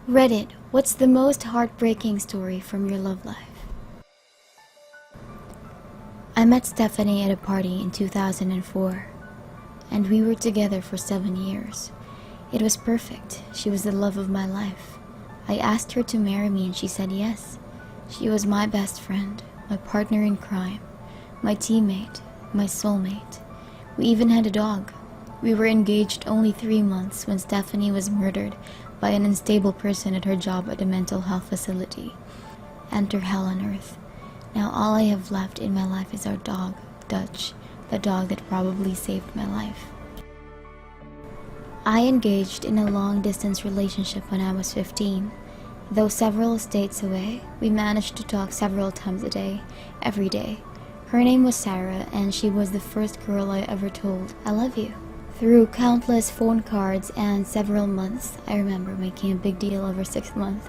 Reddit, what's the most heartbreaking story from your love life? I met Stephanie at a party in 2004, and we were together for 7 years. It was perfect. She was the love of my life. I asked her to marry me and she said yes. She was my best friend, my partner in crime, my teammate, my soulmate. We even had a dog. We were engaged only 3 months when Stephanie was murdered by an unstable person at her job at a mental health facility. Enter hell on earth. Now all I have left in my life is our dog, Dutch, the dog that probably saved my life. I engaged in a long-distance relationship when I was 15. Though several states away, we managed to talk several times a day, every day. Her name was Sarah, and she was the first girl I ever told, "I love you." Through countless phone cards and several months, I remember making a big deal over 6 months,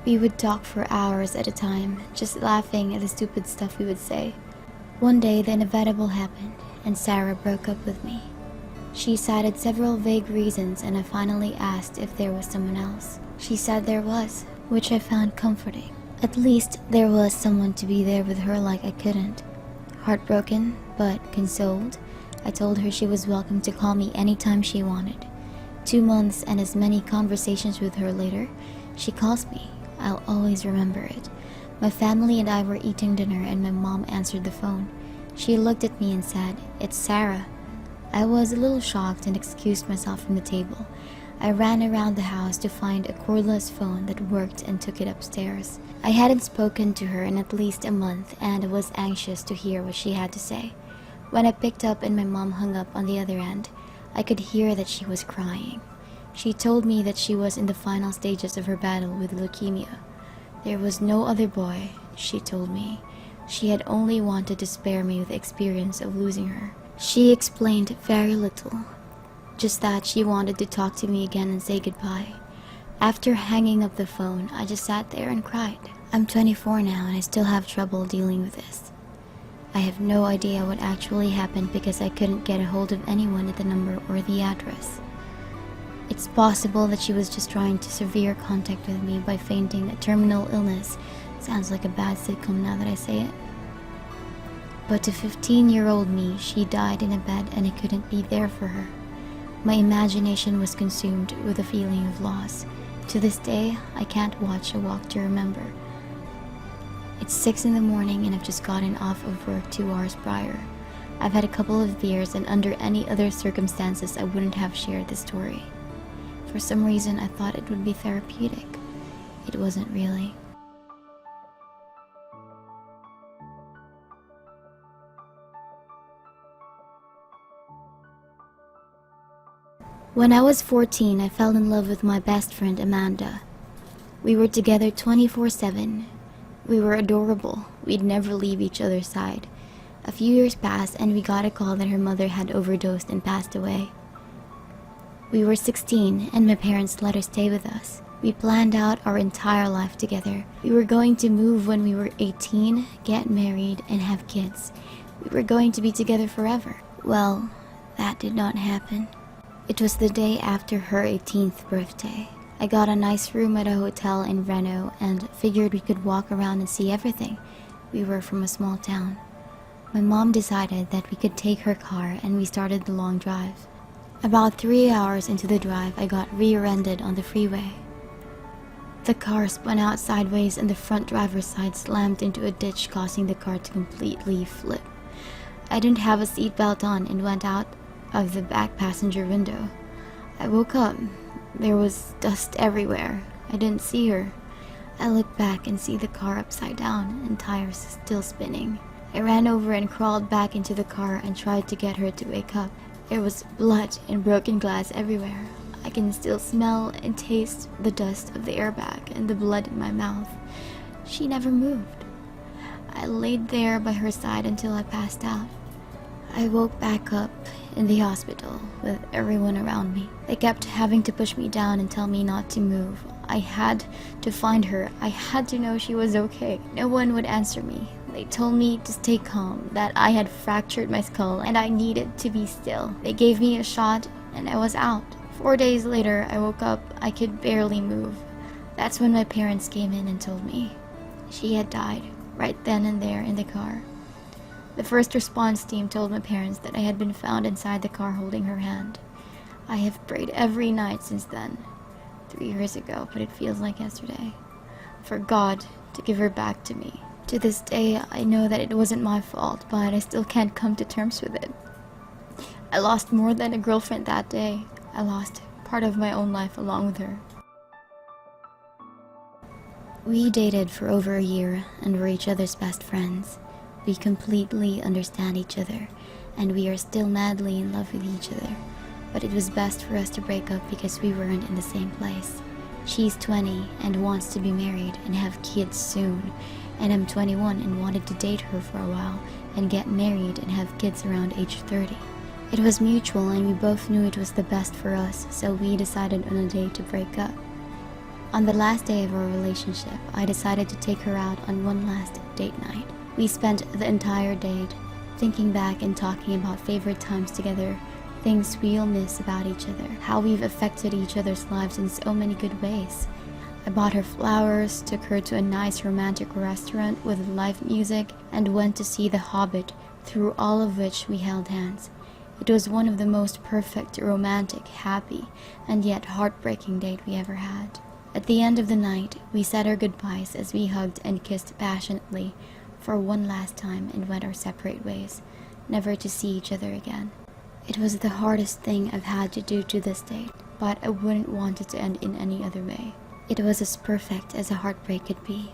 we would talk for hours at a time, just laughing at the stupid stuff we would say. One day, the inevitable happened, and Sarah broke up with me. She cited several vague reasons, and I finally asked if there was someone else. She said there was, which I found comforting. At least there was someone to be there with her like I couldn't. Heartbroken, but consoled, I told her she was welcome to call me anytime she wanted. 2 months and as many conversations with her later, she calls me. I'll always remember it. My family and I were eating dinner and my mom answered the phone. She looked at me and said, "It's Sarah." I was a little shocked and excused myself from the table. I ran around the house to find a cordless phone that worked and took it upstairs. I hadn't spoken to her in at least a month and was anxious to hear what she had to say. When I picked up and my mom hung up on the other end, I could hear that she was crying. She told me that she was in the final stages of her battle with leukemia. There was no other boy, she told me. She had only wanted to spare me the experience of losing her. She explained very little, just that she wanted to talk to me again and say goodbye. After hanging up the phone, I just sat there and cried. I'm 24 now and I still have trouble dealing with this. I have no idea what actually happened because I couldn't get a hold of anyone at the number or the address. It's possible that she was just trying to severe contact with me by feigning a terminal illness. Sounds like a bad sitcom now that I say it. But to 15-year-old me, she died in a bed and I couldn't be there for her. My imagination was consumed with a feeling of loss. To this day, I can't watch A Walk to Remember. It's 6 in the morning and I've just gotten off of work 2 hours prior. I've had a couple of beers and under any other circumstances I wouldn't have shared this story. For some reason I thought it would be therapeutic. It wasn't really. When I was 14, I fell in love with my best friend Amanda. We were together 24/7. We were adorable. We'd never leave each other's side. A few years passed and we got a call that her mother had overdosed and passed away. We were 16 and my parents let her stay with us. We planned out our entire life together. We were going to move when we were 18, get married, and have kids. We were going to be together forever. Well, that did not happen. It was the day after her 18th birthday. I got a nice room at a hotel in Reno and figured we could walk around and see everything. We were from a small town. My mom decided that we could take her car and we started the long drive. About 3 hours into the drive, I got rear-ended on the freeway. The car spun out sideways and the front driver's side slammed into a ditch, causing the car to completely flip. I didn't have a seatbelt on and went out of the back passenger window. I woke up. There was dust everywhere. I didn't see her. I looked back and see the car upside down and tires still spinning. I ran over and crawled back into the car and tried to get her to wake up. There was blood and broken glass everywhere. I can still smell and taste the dust of the airbag and the blood in my mouth. She never moved. I laid there by her side until I passed out. I woke back up in the hospital with everyone around me. They kept having to push me down and tell me not to move. I had to find her. I had to know she was okay. No one would answer me. They told me to stay calm, that I had fractured my skull and I needed to be still. They gave me a shot and I was out. 4 days later, I woke up. I could barely move. That's when my parents came in and told me she had died right then and there in the car. The first response team told my parents that I had been found inside the car holding her hand. I have prayed every night since then, 3 years ago, but it feels like yesterday, for God to give her back to me. To this day, I know that it wasn't my fault, but I still can't come to terms with it. I lost more than a girlfriend that day. I lost part of my own life along with her. We dated for over a year and were each other's best friends. We completely understand each other, and we are still madly in love with each other. But it was best for us to break up because we weren't in the same place. She's 20 and wants to be married and have kids soon, and I'm 21 and wanted to date her for a while and get married and have kids around age 30. It was mutual and we both knew it was the best for us, so we decided on a day to break up. On the last day of our relationship, I decided to take her out on one last date night. We spent the entire date thinking back and talking about favorite times together, things we'll miss about each other, how we've affected each other's lives in so many good ways. I bought her flowers, took her to a nice romantic restaurant with live music, and went to see The Hobbit, through all of which we held hands. It was one of the most perfect, romantic, happy, and yet heartbreaking date we ever had. At the end of the night, we said our goodbyes as we hugged and kissed passionately for one last time and went our separate ways, never to see each other again. It was the hardest thing I've had to do to this day, but I wouldn't want it to end in any other way. It was as perfect as a heartbreak could be.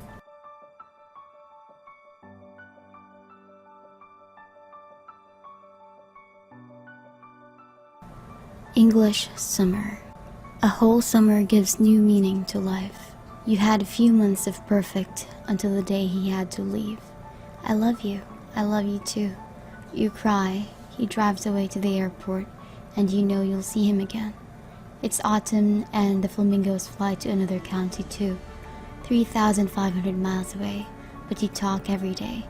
English summer. A whole summer gives new meaning to life. You had a few months of perfect until the day he had to leave. I love you. I love you too. You cry. He drives away to the airport, and you know you'll see him again. It's autumn, and the flamingos fly to another county too, 3,500 miles away, but you talk every day.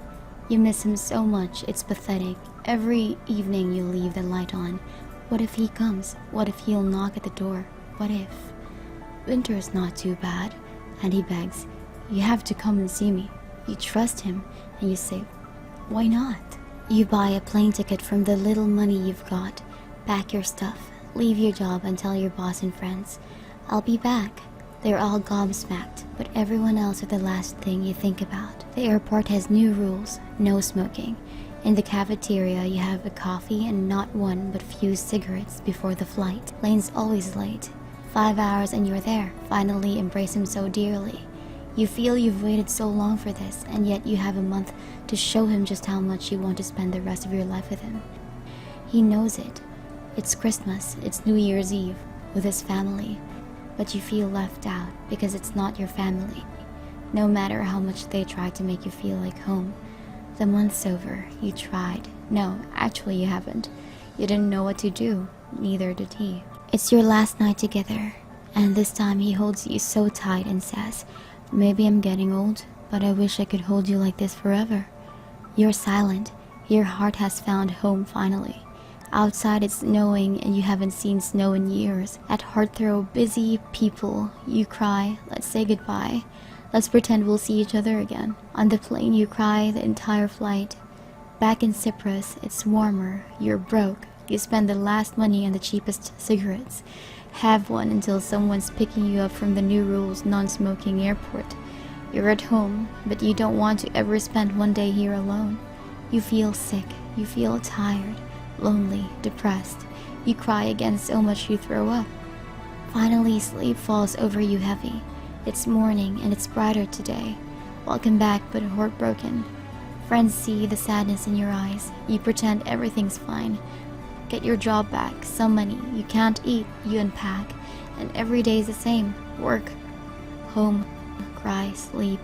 You miss him so much, it's pathetic. Every evening you leave the light on. What if he comes? What if he'll knock at the door? What if? Winter's not too bad, and he begs, you have to come and see me. You trust him, and you say, why not? You buy a plane ticket from the little money you've got, pack your stuff, leave your job and tell your boss and friends, I'll be back. They're all gobsmacked, but everyone else is the last thing you think about. The airport has new rules, no smoking. In the cafeteria, you have a coffee and not one but few cigarettes before the flight. Plane's always late. 5 hours and you're there. Finally embrace him so dearly. You feel you've waited so long for this, and yet you have a month to show him just how much you want to spend the rest of your life with him. He knows it. It's Christmas, it's New Year's Eve, with his family, but you feel left out because it's not your family, no matter how much they try to make you feel like home. The month's over, you tried. No, actually you haven't. You didn't know what to do, neither did he. It's your last night together, and this time he holds you so tight and says, maybe I'm getting old, but I wish I could hold you like this forever. You're silent. Your heart has found home finally. Outside it's snowing and you haven't seen snow in years. At heartthrob, busy people, you cry, let's say goodbye. Let's pretend we'll see each other again. On the plane you cry the entire flight. Back in Cyprus, it's warmer, you're broke. You spend the last money on the cheapest cigarettes. Have one until someone's picking you up from the new rules non-smoking airport. You're at home, but you don't want to ever spend one day here alone. You feel sick, you feel tired, lonely, depressed. You cry again so much you throw up. Finally, sleep falls over you heavy. It's morning and it's brighter today. Welcome back, but heartbroken. Friends see the sadness in your eyes. You pretend everything's fine. Get your job back, some money. You can't eat, you unpack. And every day is the same. Work, home, cry, sleep.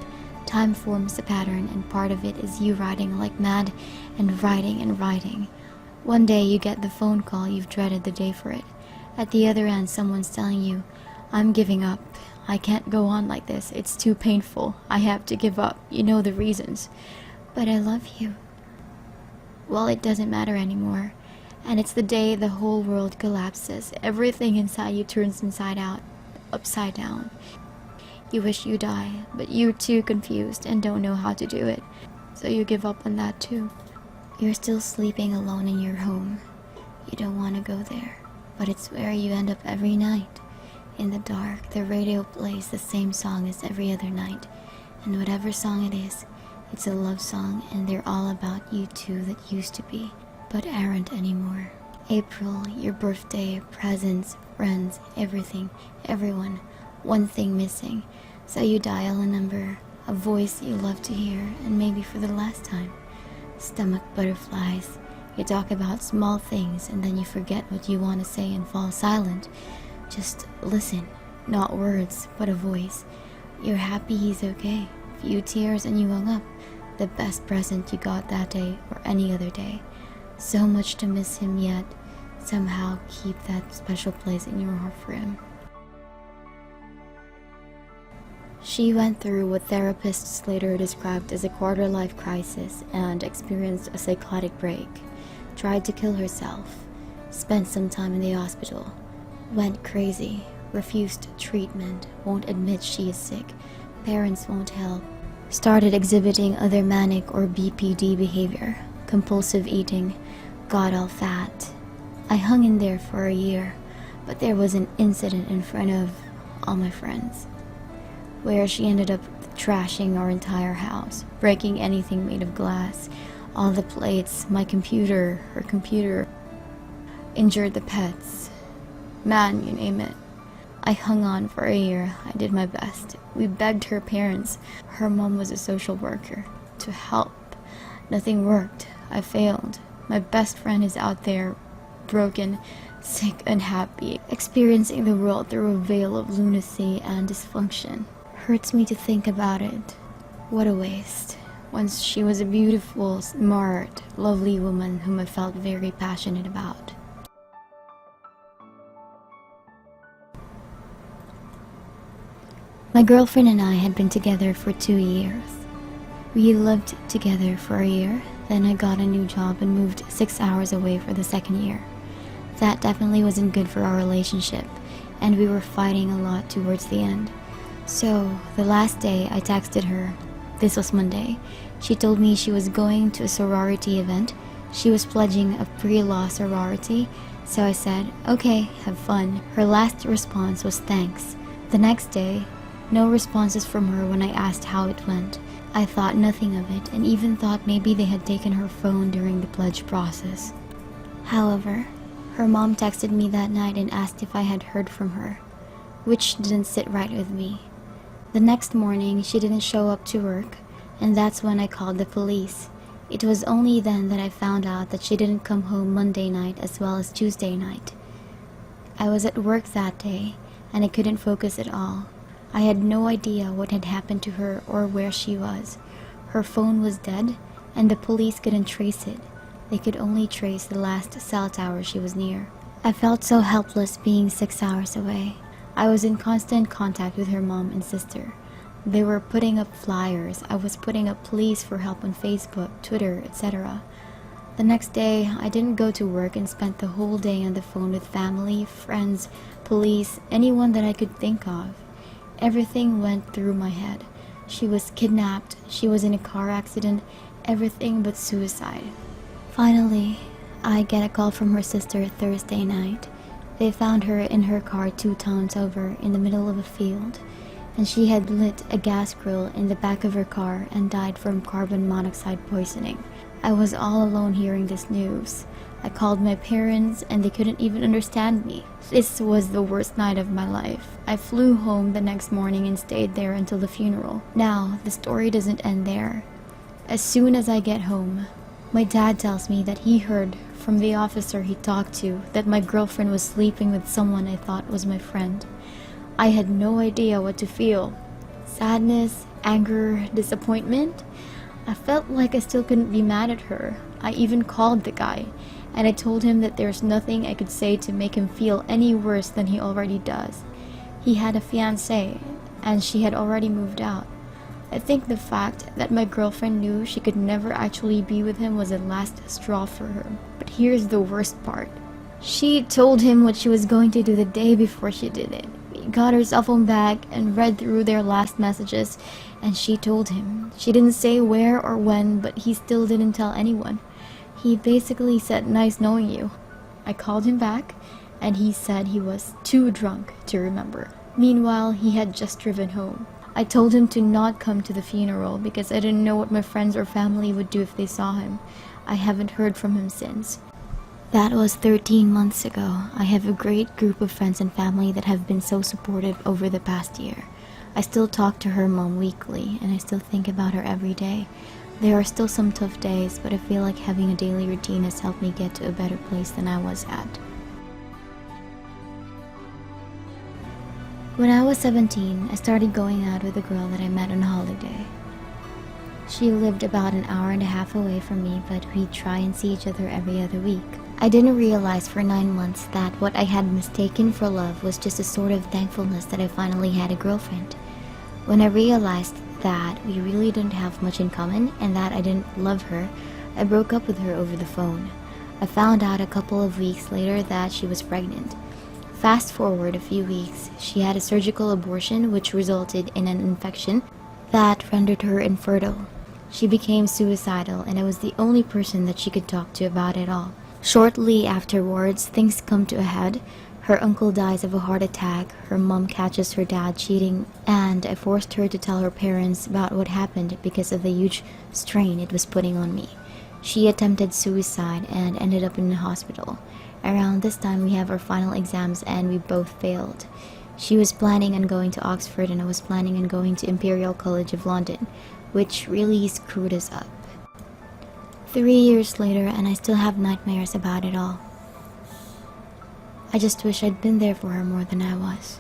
Time forms a pattern, and part of it is you writing like mad and writing and writing. One day you get the phone call you've dreaded the day for it. At the other end, someone's telling you, I'm giving up. I can't go on like this. It's too painful. I have to give up. You know the reasons. But I love you. Well, it doesn't matter anymore. And it's the day the whole world collapses. Everything inside you turns inside out, upside down. You wish you die, but you're too confused and don't know how to do it, so you give up on that too. You're still sleeping alone in your home. You don't want to go there, but it's where you end up every night. In the dark, the radio plays the same song as every other night, and whatever song it is, it's a love song, and they're all about you two that used to be, but aren't anymore. April, your birthday, presents, friends, everything, everyone, one thing missing. So you dial a number, a voice you love to hear, and maybe for the last time. Stomach butterflies. You talk about small things, and then you forget what you want to say and fall silent. Just listen, not words, but a voice. You're happy he's okay. Few tears and you hung up. The best present you got that day or any other day. So much to miss him, yet somehow keep that special place in your heart for him. She went through what therapists later described as a quarter-life crisis and experienced a psychotic break. Tried to kill herself. Spent some time in the hospital. Went crazy. Refused treatment. Won't admit she is sick. Parents won't help. Started exhibiting other manic or BPD behavior. Compulsive eating. Got all fat. I hung in there for a year, but there was an incident in front of all my friends, where she ended up trashing our entire house, breaking anything made of glass, all the plates, my computer, her computer, injured the pets. Man, you name it. I hung on for a year. I did my best. We begged her parents, her mom was a social worker, to help. Nothing worked. I failed. My best friend is out there, broken, sick, unhappy, experiencing the world through a veil of lunacy and dysfunction. Hurts me to think about it. What a waste. Once she was a beautiful, smart, lovely woman whom I felt very passionate about. My girlfriend and I had been together for 2 years. We lived together for a year, then I got a new job and moved 6 hours away for the second year. That definitely wasn't good for our relationship, and we were fighting a lot towards the end. So, the last day I texted her. This was Monday. She told me she was going to a sorority event. She was pledging a pre-law sorority, so I said, okay, have fun. Her last response was thanks. The next day, no responses from her when I asked how it went. I thought nothing of it, and even thought maybe they had taken her phone during the pledge process. However, her mom texted me that night and asked if I had heard from her, which didn't sit right with me. The next morning, she didn't show up to work, and that's when I called the police. It was only then that I found out that she didn't come home Monday night as well as Tuesday night. I was at work that day, and I couldn't focus at all. I had no idea what had happened to her or where she was. Her phone was dead, and the police couldn't trace it. They could only trace the last cell tower she was near. I felt so helpless being 6 hours away. I was in constant contact with her mom and sister. They were putting up flyers. I was putting up pleas for help on Facebook, Twitter, etc. The next day, I didn't go to work and spent the whole day on the phone with family, friends, police, anyone that I could think of. Everything went through my head. She was kidnapped, she was in a car accident, everything but suicide. Finally, I get a call from her sister Thursday night. They found her in her car 2 towns over in the middle of a field, and she had lit a gas grill in the back of her car and died from carbon monoxide poisoning. I was all alone hearing this news. I called my parents and they couldn't even understand me. This was the worst night of my life. I flew home the next morning and stayed there until the funeral. Now, the story doesn't end there. As soon as I get home, my dad tells me that he heard from the officer he talked to that my girlfriend was sleeping with someone I thought was my friend. I had no idea what to feel. Sadness, anger, disappointment. I felt like I still couldn't be mad at her. I even called the guy, and I told him that there's nothing I could say to make him feel any worse than he already does. He had a fiancée, and she had already moved out. I think the fact that my girlfriend knew she could never actually be with him was a last straw for her. But here's the worst part. She told him what she was going to do the day before she did it. got her cell phone back and read through their last messages, and she told him. She didn't say where or when, but he still didn't tell anyone. He basically said, "Nice knowing you." I called him back, and he said he was too drunk to remember. Meanwhile, he had just driven home. I told him to not come to the funeral because I didn't know what my friends or family would do if they saw him. I haven't heard from him since. That was 13 months ago. I have a great group of friends and family that have been so supportive over the past year. I still talk to her mom weekly, and I still think about her every day. There are still some tough days, but I feel like having a daily routine has helped me get to a better place than I was at. When I was 17, I started going out with a girl that I met on holiday. She lived about an hour and a half away from me, but we'd try and see each other every other week. I didn't realize for 9 months that what I had mistaken for love was just a sort of thankfulness that I finally had a girlfriend. When I realized that we really didn't have much in common and that I didn't love her, I broke up with her over the phone. I found out a couple of weeks later that she was pregnant. Fast forward a few weeks, she had a surgical abortion which resulted in an infection that rendered her infertile. She became suicidal, and I was the only person that she could talk to about it all. Shortly afterwards, things come to a head. Her uncle dies of a heart attack, her mom catches her dad cheating, and I forced her to tell her parents about what happened because of the huge strain it was putting on me. She attempted suicide and ended up in the hospital. Around this time, we have our final exams and we both failed. She was planning on going to Oxford and I was planning on going to Imperial College of London, which really screwed us up. 3 years later, and I still have nightmares about it all. I just wish I'd been there for her more than I was.